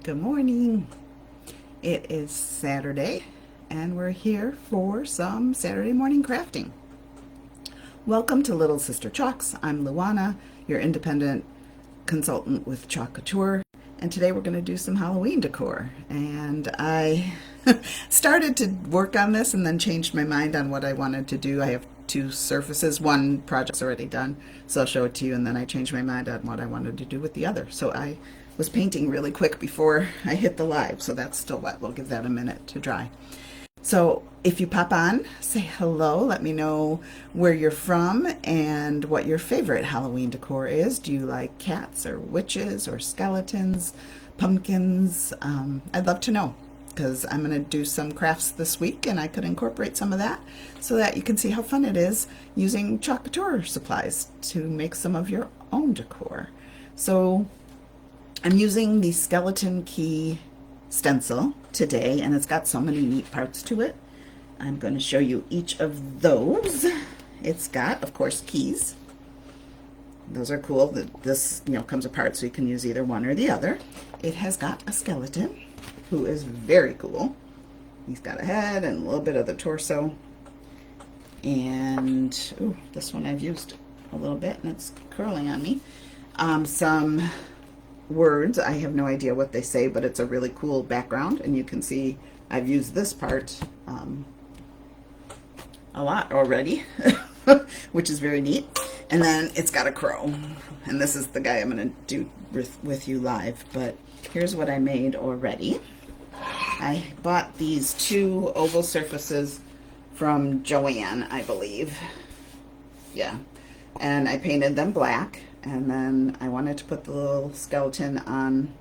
Good morning. It is Saturday and we're here for some Saturday morning crafting. Welcome to Little Sister Chalks. I'm Luana, your independent consultant with Chalk Couture, and today we're going to do some Halloween decor. And I started to work on this and then changed my mind on what I wanted to do. I have two surfaces. One project's already done, so I'll show it to you, and then I changed my mind on what I wanted to do with the other. So I was painting really quick before I hit the live, so that's still wet. We'll give that a minute to dry. So if you pop on, say hello, let me know where you're from and what your favorite Halloween decor is. Do you like cats or witches or skeletons, pumpkins? I'd love to know, because I'm going to do some crafts this week and I could incorporate some of that so that you can see how fun it is using Chalk Couture supplies to make some of your own decor. So I'm using the skeleton key stencil today, and it's got so many neat parts to it. I'm going to show you each of those. It's got, of course, keys. Those are cool. This, comes apart so you can use either one or the other. It has got a skeleton who is very cool. He's got a head and a little bit of the torso. And ooh, this one I've used a little bit and it's curling on me. Some words. I have no idea what they say, but it's a really cool background, and you can see I've used this part a lot already, which is very neat. And then it's got a crow, and this is the guy I'm going to do with you live, but here's what I made already. I bought these two oval surfaces from Joann, I believe. Yeah. And I painted them black, and then I wanted to put the little skeleton on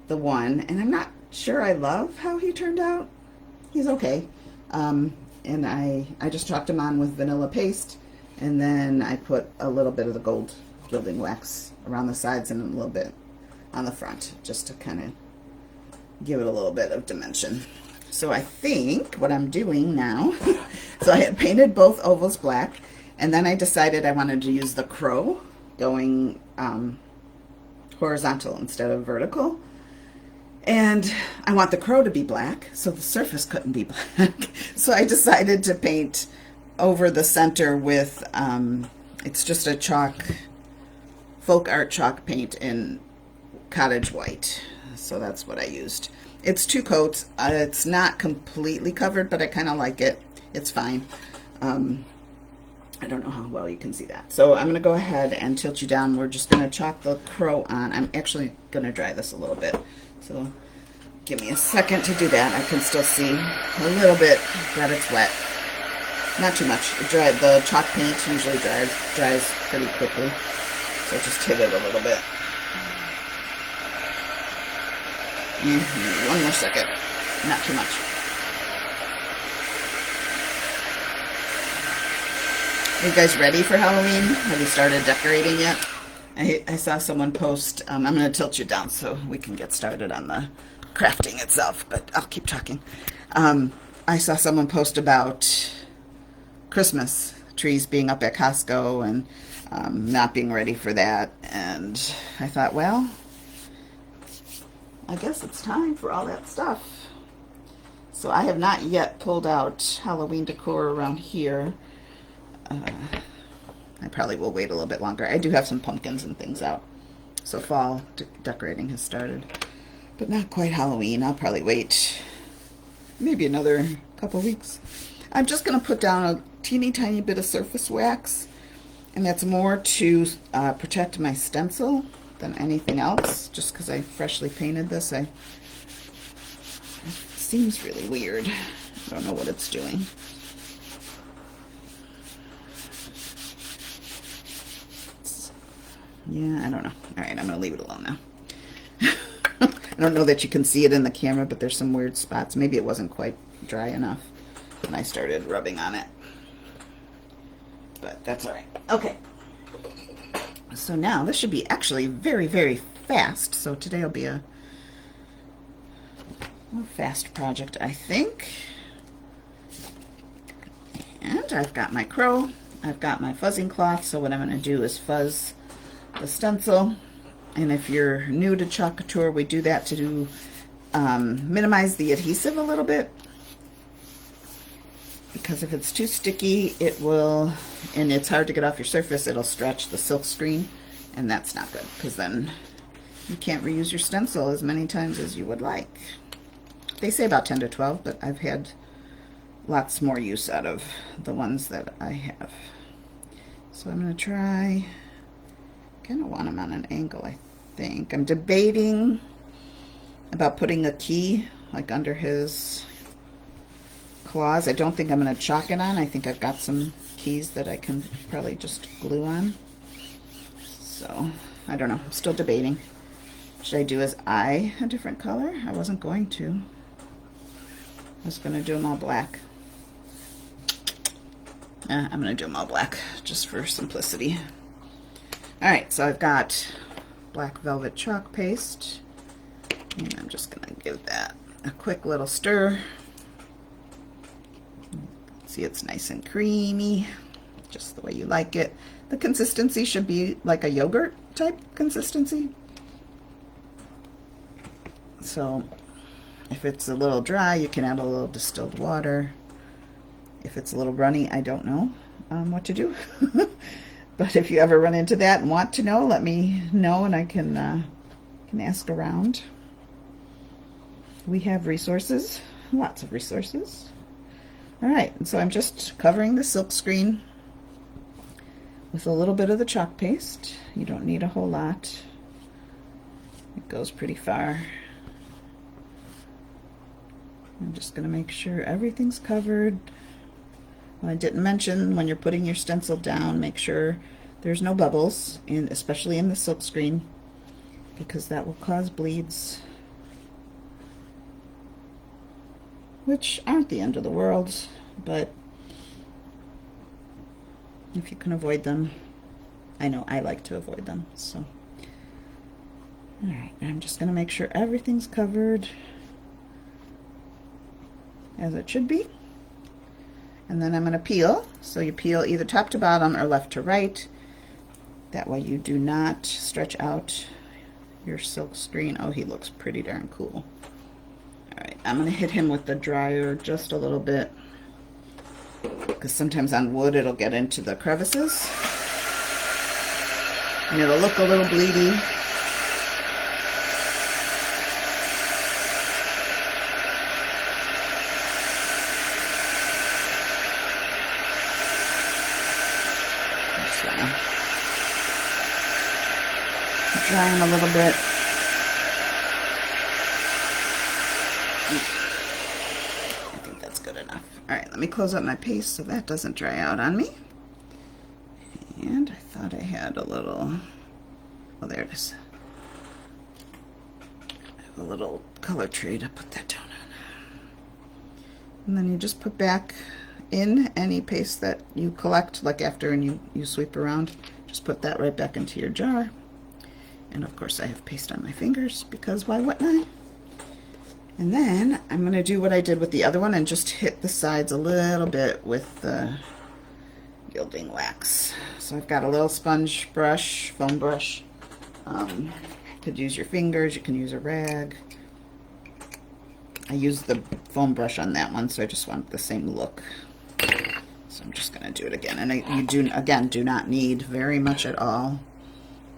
the one, and I'm not sure I love how he turned out. He's okay. And I just chalked him on with vanilla paste, and then I put a little bit of the gold gilding wax around the sides and a little bit on the front, just to kind of give it a little bit of dimension. So I think what I'm doing now, so I had painted both ovals black, and then I decided I wanted to use the crow going horizontal instead of vertical. And I want the crow to be black, so the surface couldn't be black. So I decided to paint over the center with, it's just a chalk, folk art chalk paint in cottage white. So that's what I used. It's two coats. It's not completely covered, but I kind of like it. It's fine. I don't know how well you can see that. So I'm going to go ahead and tilt you down. We're just going to chalk the crow on. I'm actually going to dry this a little bit. So give me a second to do that. I can still see a little bit that it's wet. Not too much. The chalk paint usually dries pretty quickly. So just hit it a little bit. One more second. Not too much. Are you guys ready for Halloween? Have you started decorating yet? I saw someone post, I'm going to tilt you down so we can get started on the crafting itself, but I'll keep talking. I saw someone post about Christmas trees being up at Costco and not being ready for that, and I thought, well, I guess it's time for all that stuff. So I have not yet pulled out Halloween decor around here. I probably will wait a little bit longer. I do have some pumpkins and things out. So fall decorating has started, but not quite Halloween. I'll probably wait maybe another couple weeks. I'm just going to put down a teeny tiny bit of surface wax, and that's more to protect my stencil than anything else, just because I freshly painted this. It seems really weird. I don't know what it's doing. Yeah, I don't know. All right, I'm going to leave it alone now. I don't know that you can see it in the camera, but there's some weird spots. Maybe it wasn't quite dry enough when I started rubbing on it. But that's all right. Okay. So now this should be actually very, very fast. So today will be a fast project, I think. And I've got my crow. I've got my fuzzing cloth. So what I'm going to do is fuzz the stencil, and if you're new to Chalk Couture, we do that to minimize the adhesive a little bit, because if it's too sticky, it will, and it's hard to get off your surface, it'll stretch the silk screen, and that's not good, because then you can't reuse your stencil as many times as you would like. They say about 10 to 12, but I've had lots more use out of the ones that I have. So I'm going to try, kind of want them on an angle, I think. I'm debating about putting a key like under his claws. I don't think I'm going to chalk it on. I think I've got some keys that I can probably just glue on. So I don't know. I'm still debating. Should I do his eye a different color? I wasn't going to. I was going to do them all black. I'm going to do them all black just for simplicity. Alright, so I've got black velvet chalk paste, and I'm just going to give that a quick little stir. See, it's nice and creamy, just the way you like it. The consistency should be like a yogurt type consistency. So if it's a little dry, you can add a little distilled water. If it's a little runny, I don't know what to do. But if you ever run into that and want to know, let me know, and I can ask around. We have resources, lots of resources. All right, and so I'm just covering the silk screen with a little bit of the chalk paste. You don't need a whole lot. It goes pretty far. I'm just going to make sure everything's covered. I didn't mention, when you're putting your stencil down, make sure there's no bubbles, especially in the silk screen, because that will cause bleeds, which aren't the end of the world, but if you can avoid them, I know I like to avoid them. So, all right, I'm just going to make sure everything's covered as it should be. And then I'm going to peel. So you peel either top to bottom or left to right. That way you do not stretch out your silk screen. Oh, he looks pretty darn cool. All right, I'm going to hit him with the dryer just a little bit, because sometimes on wood it'll get into the crevices and it'll look a little bleedy. Dry them a little bit. I think that's good enough. All right, let me close up my paste so that doesn't dry out on me. And I thought I had a little, oh, there it is. I have a little color tray to put that down on. And then you just put back in any paste that you collect, like after and you sweep around, just put that right back into your jar. And of course I have paste on my fingers, because why wouldn't I? And then I'm going to do what I did with the other one and just hit the sides a little bit with the gilding wax. So I've got a little sponge brush, foam brush. You could use your fingers, you can use a rag. I used the foam brush on that one, so I just want the same look. So I'm just going to do it again. And you do, again, do not need very much at all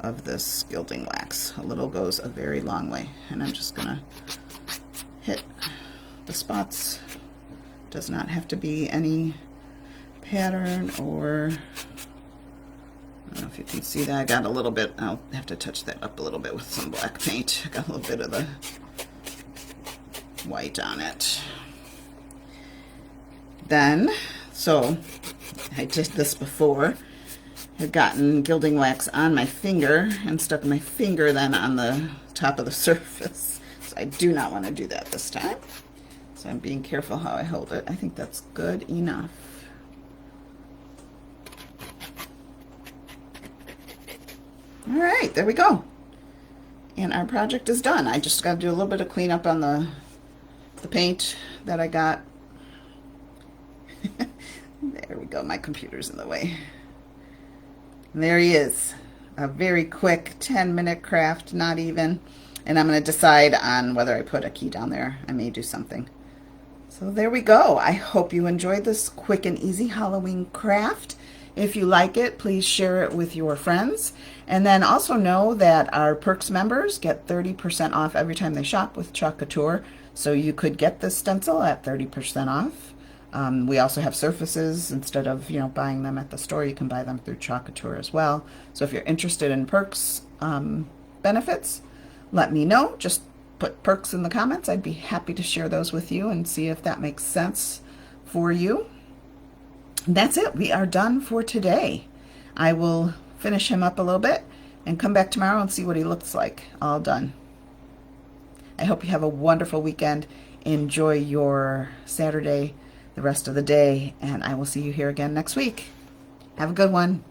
of this gilding wax. A little goes a very long way. And I'm just going to hit the spots. Does not have to be any pattern, or I don't know if you can see that. I got a little bit, I'll have to touch that up a little bit with some black paint. I got a little bit of the white on it. Then, so I did this before. I've gotten gilding wax on my finger and stuck my finger then on the top of the surface. So I do not want to do that this time. So I'm being careful how I hold it. I think that's good enough. All right, there we go. And our project is done. I just got to do a little bit of cleanup on the paint that I got. There we go. My computer's in the way. And there he is. A very quick 10-minute craft, not even. And I'm going to decide on whether I put a key down there. I may do something. So there we go. I hope you enjoyed this quick and easy Halloween craft. If you like it, please share it with your friends. And then also know that our Perks members get 30% off every time they shop with Chalk Couture. So you could get this stencil at 30% off. We also have surfaces. Instead of buying them at the store, you can buy them through Chalk Couture as well. So if you're interested in Perks benefits, let me know. Just put Perks in the comments. I'd be happy to share those with you and see if that makes sense for you. That's it. We are done for today. I will finish him up a little bit and come back tomorrow and see what he looks like all done. I hope you have a wonderful weekend. Enjoy your Saturday, the rest of the day, and I will see you here again next week. Have a good one.